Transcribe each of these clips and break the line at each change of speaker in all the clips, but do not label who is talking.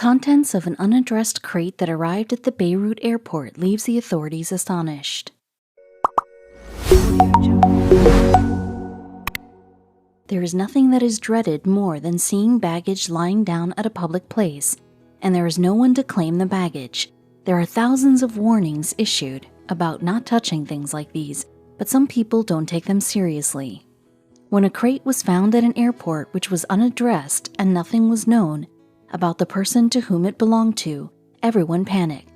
Contents of an unaddressed crate that arrived at the Beirut airport leaves the authorities astonished. There is nothing that is dreaded more than seeing baggage lying down at a public place, and there is no one to claim the baggage. There are thousands of warnings issued about not touching things like these, but some people don't take them seriously. When a crate was found at an airport which was unaddressed and nothing was known about the person to whom it belonged to, everyone panicked.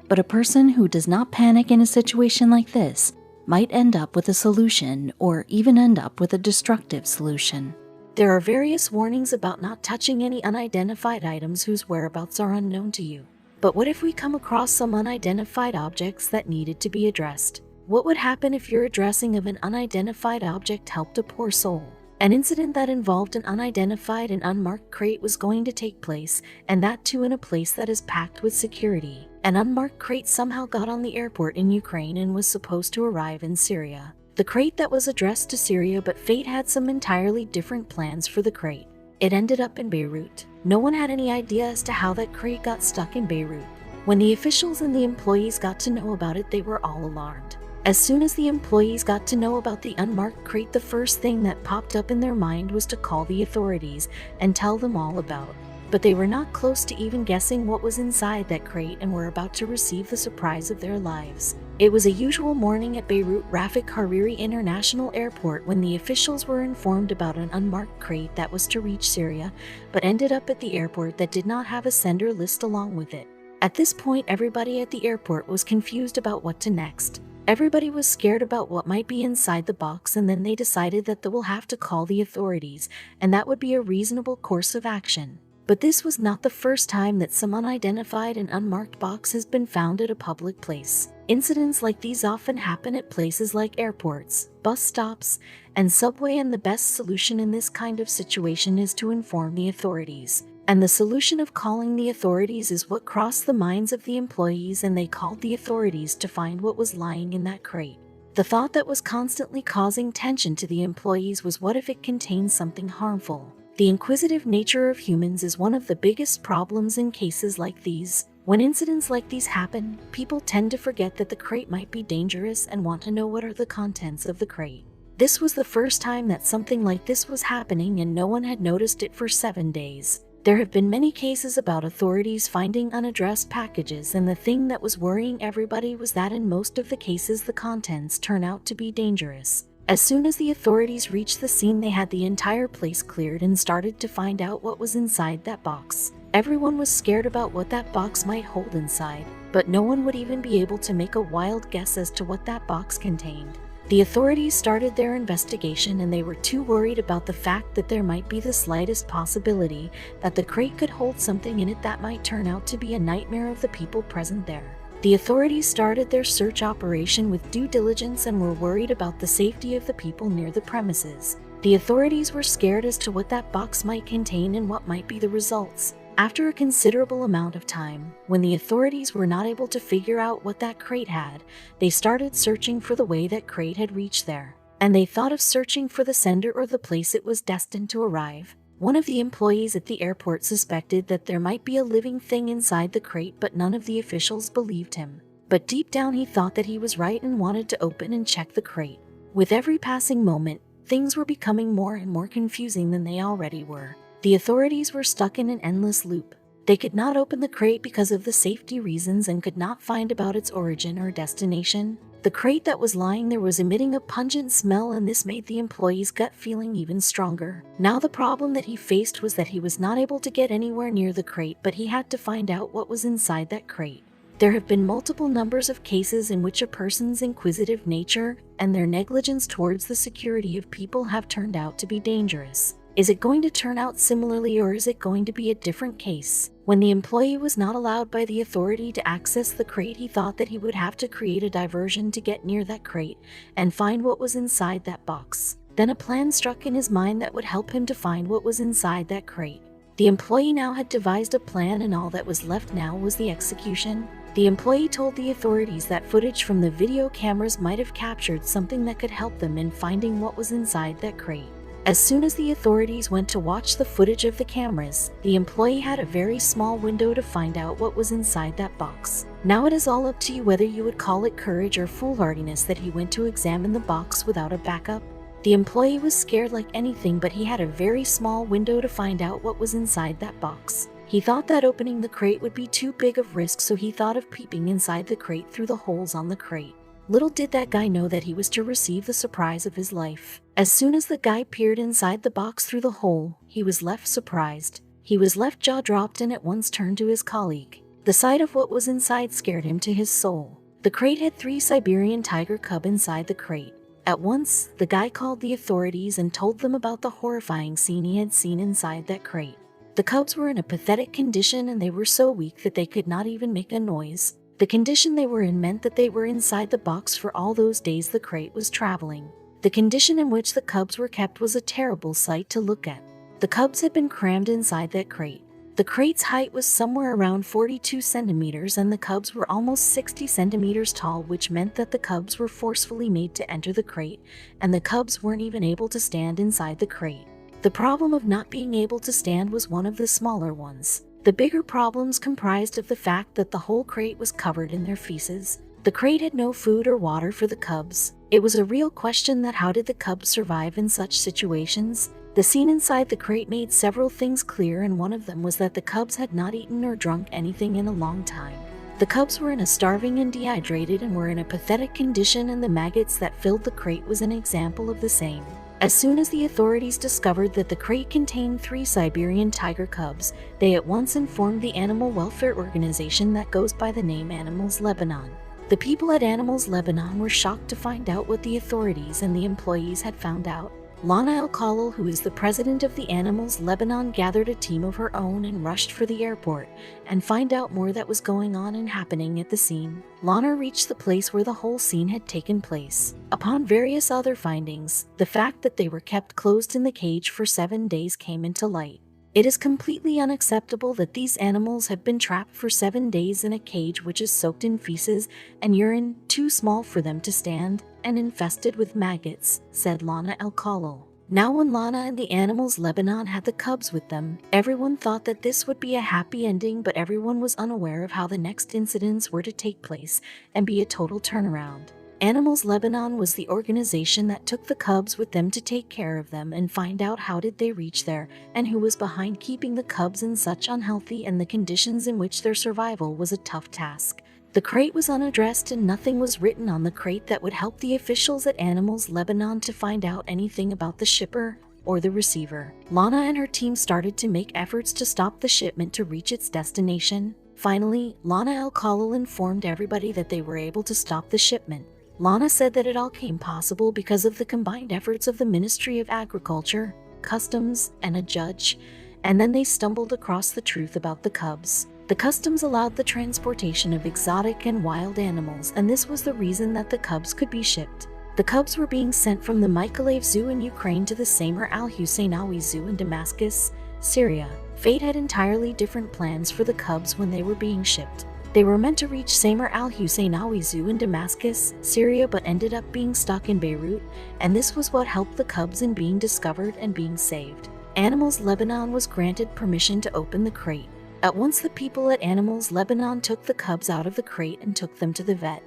But a person who does not panic in a situation like this might end up with a solution or even end up with a destructive solution. There are various warnings about not touching any unidentified items whose whereabouts are unknown to you. But what if we come across some unidentified objects that needed to be addressed? What would happen if your addressing of an unidentified object helped a poor soul? An incident that involved an unidentified and unmarked crate was going to take place, and that too in a place that is packed with security. An unmarked crate somehow got on the airport in Ukraine and was supposed to arrive in Syria. The crate that was addressed to Syria, but fate had some entirely different plans for the crate. It ended up in Beirut. No one had any idea as to how that crate got stuck in Beirut. When the officials and the employees got to know about it, they were all alarmed. As soon as the employees got to know about the unmarked crate, the first thing that popped up in their mind was to call the authorities and tell them all about it. But they were not close to even guessing what was inside that crate and were about to receive the surprise of their lives. It was a usual morning at Beirut Rafik Hariri International Airport when the officials were informed about an unmarked crate that was to reach Syria, but ended up at the airport that did not have a sender list along with it. At this point, everybody at the airport was confused about what to next. Everybody was scared about what might be inside the box, and then they decided that they will have to call the authorities, and that would be a reasonable course of action. But this was not the first time that some unidentified and unmarked box has been found at a public place. Incidents like these often happen at places like airports, bus stops, and subway, and the best solution in this kind of situation is to inform the authorities. And the solution of calling the authorities is what crossed the minds of the employees, and they called the authorities to find what was lying in that crate. The thought that was constantly causing tension to the employees was, what if it contained something harmful? The inquisitive nature of humans is one of the biggest problems in cases like these. When incidents like these happen, people tend to forget that the crate might be dangerous and want to know what are the contents of the crate. This was the first time that something like this was happening, and no one had noticed it for 7 days. There have been many cases about authorities finding unaddressed packages, and the thing that was worrying everybody was that in most of the cases the contents turn out to be dangerous. As soon as the authorities reached the scene, they had the entire place cleared and started to find out what was inside that box. Everyone was scared about what that box might hold inside, but no one would even be able to make a wild guess as to what that box contained. The authorities started their investigation, and they were too worried about the fact that there might be the slightest possibility that the crate could hold something in it that might turn out to be a nightmare of the people present there. The authorities started their search operation with due diligence and were worried about the safety of the people near the premises. The authorities were scared as to what that box might contain and what might be the results. After a considerable amount of time, when the authorities were not able to figure out what that crate had, they started searching for the way that crate had reached there. And they thought of searching for the sender or the place it was destined to arrive. One of the employees at the airport suspected that there might be a living thing inside the crate, but none of the officials believed him. But deep down he thought that he was right and wanted to open and check the crate. With every passing moment, things were becoming more and more confusing than they already were. The authorities were stuck in an endless loop. They could not open the crate because of the safety reasons and could not find about its origin or destination. The crate that was lying there was emitting a pungent smell, and this made the employee's gut feeling even stronger. Now the problem that he faced was that he was not able to get anywhere near the crate, but he had to find out what was inside that crate. There have been multiple numbers of cases in which a person's inquisitive nature and their negligence towards the security of people have turned out to be dangerous. Is it going to turn out similarly, or is it going to be a different case? When the employee was not allowed by the authority to access the crate, he thought that he would have to create a diversion to get near that crate and find what was inside that box. Then a plan struck in his mind that would help him to find what was inside that crate. The employee now had devised a plan, and all that was left now was the execution. The employee told the authorities that footage from the video cameras might have captured something that could help them in finding what was inside that crate. As soon as the authorities went to watch the footage of the cameras, the employee had a very small window to find out what was inside that box. Now it is all up to you whether you would call it courage or foolhardiness that he went to examine the box without a backup. The employee was scared like anything, but he had a very small window to find out what was inside that box. He thought that opening the crate would be too big of risk, so he thought of peeping inside the crate through the holes on the crate. Little did that guy know that he was to receive the surprise of his life. As soon as the guy peered inside the box through the hole, he was left surprised. He was left jaw-dropped and at once turned to his colleague. The sight of what was inside scared him to his soul. The crate had 3 Siberian tiger cubs inside the crate. At once, the guy called the authorities and told them about the horrifying scene he had seen inside that crate. The cubs were in a pathetic condition and they were so weak that they could not even make a noise. The condition they were in meant that they were inside the box for all those days the crate was traveling. The condition in which the cubs were kept was a terrible sight to look at. The cubs had been crammed inside that crate. The crate's height was somewhere around 42 centimeters and the cubs were almost 60 centimeters tall, which meant that the cubs were forcefully made to enter the crate, and the cubs weren't even able to stand inside the crate. The problem of not being able to stand was one of the smaller ones. The bigger problems comprised of the fact that the whole crate was covered in their feces. The crate had no food or water for the cubs. It was a real question that how did the cubs survive in such situations? The scene inside the crate made several things clear, and one of them was that the cubs had not eaten or drunk anything in a long time. The cubs were starving and dehydrated and were in a pathetic condition, and the maggots that filled the crate was an example of the same. As soon as the authorities discovered that the crate contained 3 Siberian tiger cubs, they at once informed the animal welfare organization that goes by the name Animals Lebanon. The people at Animals Lebanon were shocked to find out what the authorities and the employees had found out. Lana El-Khalil, who is the president of the Animals Lebanon, gathered a team of her own and rushed for the airport and find out more that was going on and happening at the scene. Lana reached the place where the whole scene had taken place. Upon various other findings, the fact that they were kept closed in the cage for 7 days came into light. It is completely unacceptable that these animals have been trapped for 7 days in a cage which is soaked in feces and urine, too small for them to stand, and infested with maggots, said Lana El-Khalil. Now when Lana and the Animals Lebanon had the cubs with them, everyone thought that this would be a happy ending, but everyone was unaware of how the next incidents were to take place and be a total turnaround. Animals Lebanon was the organization that took the cubs with them to take care of them and find out how did they reach there and who was behind keeping the cubs in such unhealthy and the conditions in which their survival was a tough task. The crate was unaddressed and nothing was written on the crate that would help the officials at Animals Lebanon to find out anything about the shipper or the receiver. Lana and her team started to make efforts to stop the shipment to reach its destination. Finally, Lana El-Khalil informed everybody that they were able to stop the shipment. Lana said that it all came possible because of the combined efforts of the Ministry of Agriculture, Customs, and a judge, and then they stumbled across the truth about the cubs. The customs allowed the transportation of exotic and wild animals, and this was the reason that the cubs could be shipped. The cubs were being sent from the Mykolaiv Zoo in Ukraine to the Samer al-Husseinawi Zoo in Damascus, Syria. Fate had entirely different plans for the cubs when they were being shipped. They were meant to reach Samer al-Husseinawi Zoo in Damascus, Syria, but ended up being stuck in Beirut, and this was what helped the cubs in being discovered and being saved. Animals Lebanon was granted permission to open the crate. At once the people at Animals Lebanon took the cubs out of the crate and took them to the vet.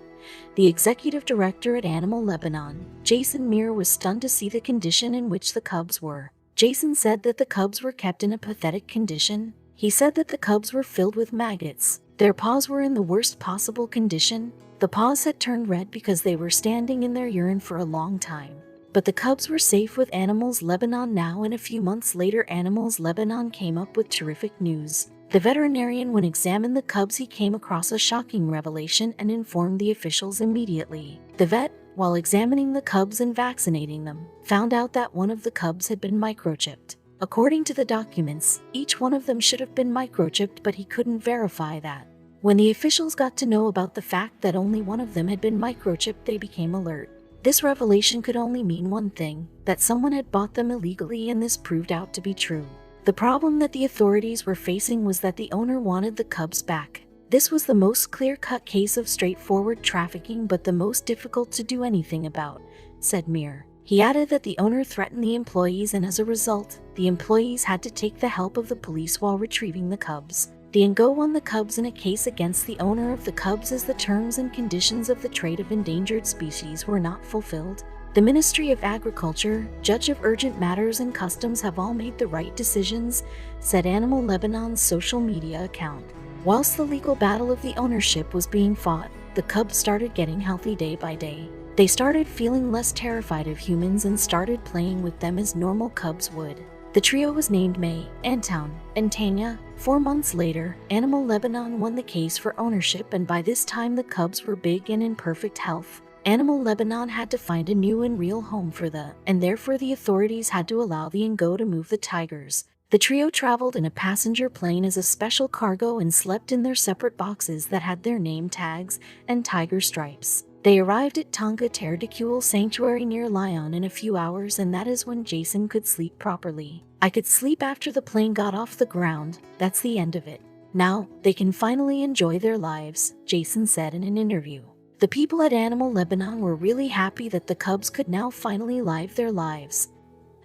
The executive director at Animal Lebanon, Jason Meir, was stunned to see the condition in which the cubs were. Jason said that the cubs were kept in a pathetic condition. He said that the cubs were filled with maggots. Their paws were in the worst possible condition. The paws had turned red because they were standing in their urine for a long time. But the cubs were safe with Animals Lebanon now, and a few months later Animals Lebanon came up with terrific news. The veterinarian, when examined the cubs, he came across a shocking revelation and informed the officials immediately. The vet, while examining the cubs and vaccinating them, found out that one of the cubs had been microchipped. According to the documents, each one of them should have been microchipped, but he couldn't verify that. When the officials got to know about the fact that only one of them had been microchipped, they became alert. This revelation could only mean one thing, that someone had bought them illegally, and this proved out to be true. The problem that the authorities were facing was that the owner wanted the cubs back. This was the most clear-cut case of straightforward trafficking, but the most difficult to do anything about, said Meir. He added that the owner threatened the employees, and as a result, the employees had to take the help of the police while retrieving the cubs. The NGO won the cubs in a case against the owner of the cubs as the terms and conditions of the trade of endangered species were not fulfilled. The Ministry of Agriculture, Judge of Urgent Matters, and Customs have all made the right decisions, said Animal Lebanon's social media account. Whilst the legal battle of the ownership was being fought, the cubs started getting healthy day by day. They started feeling less terrified of humans and started playing with them as normal cubs would. The trio was named May, Antown, and Tanya. 4 months later, Animal Lebanon won the case for ownership, and by this time the cubs were big and in perfect health. Animal Lebanon had to find a new and real home for and therefore the authorities had to allow the NGO to move the tigers. The trio traveled in a passenger plane as a special cargo and slept in their separate boxes that had their name tags and tiger stripes. They arrived at Tonga Terticule Sanctuary near Lyon in a few hours, and that is when Jason could sleep properly. I could sleep after the plane got off the ground. That's the end of it. Now, they can finally enjoy their lives, Jason said in an interview. The people at Animal Lebanon were really happy that the cubs could now finally live their lives.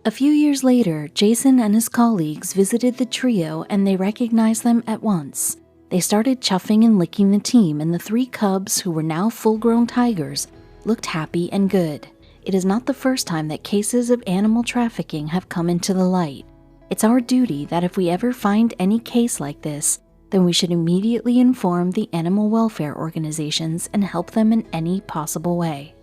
A few years later, Jason and his colleagues visited the trio and they recognized them at once. They started chuffing and licking the team, and the 3 cubs, who were now full-grown tigers, looked happy and good. It is not the first time that cases of animal trafficking have come into the light. It's our duty that if we ever find any case like this, then we should immediately inform the animal welfare organizations and help them in any possible way.